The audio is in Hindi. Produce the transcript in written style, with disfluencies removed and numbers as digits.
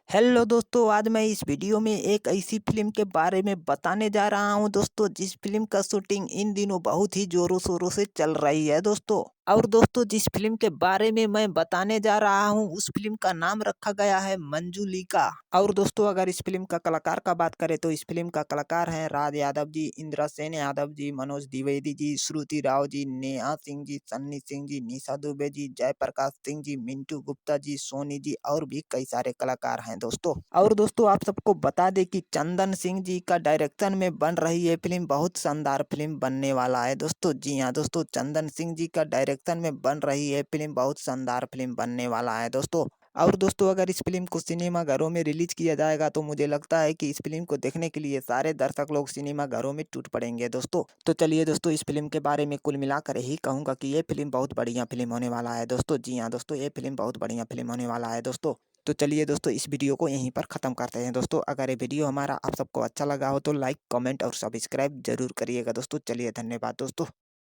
हेलो दोस्तों, आज मैं इस वीडियो में एक ऐसी फ़िल्म के बारे में बताने जा रहा हूँ दोस्तों, जिस फ़िल्म का शूटिंग इन दिनों बहुत ही ज़ोरों-शोरों से चल रही है दोस्तों। और दोस्तों, जिस फ़िल्म के बारे में मैं बताने जा रहा हूँ, उस फ़िल्म का नाम रखा गया है मंजुलिका। और दोस्तों, अगर इस फ़िल्म का कलाकार का बात करें तो इस फ़िल्म का कलाकार हैं राज यादव जी, इंद्रसेन यादव जी, मनोज द्विवेदी जी, श्रुति राव जी, नेहा सिंह जी, सन्नी सिंह जी, निशा दुबे जी, जयप्रकाश सिंह जी, मिंटू गुप्ता जी, सोनी जी और भी कई सारे कलाकार हैं दोस्तों। और दोस्तों, आप सबको बता दें कि चंदन सिंह जी का डायरेक्शन में बन रही ये फ़िल्म बहुत शानदार फ़िल्म बनने वाला है दोस्तों। जी हाँ दोस्तों, चंदन सिंह जी का डायरेक्शन में बन रही है फ़िल्म बहुत शानदार फ़िल्म बनने वाला है दोस्तों। और दोस्तों, अगर इस फ़िल्म को सिनेमाघरों में रिलीज़ किया जाएगा तो मुझे लगता है कि इस फ़िल्म को देखने के लिए सारे दर्शक लोग सिनेमाघरों में टूट पड़ेंगे दोस्तों। तो चलिए दोस्तों, इस फ़िल्म के बारे में कुल मिलाकर यही कहूँगा कि ये फ़िल्म बहुत बढ़िया फ़िल्म होने वाला है दोस्तों। जी हाँ दोस्तों, ये फ़िल्म बहुत बढ़िया फ़िल्म होने वाला है दोस्तों। तो चलिए दोस्तों, इस वीडियो को यहीं पर ख़त्म करते हैं दोस्तों। अगर ये वीडियो हमारा आप सबको अच्छा लगा हो तो लाइक, कमेंट और सब्सक्राइब ज़रूर करिएगा दोस्तों। चलिए धन्यवाद दोस्तों।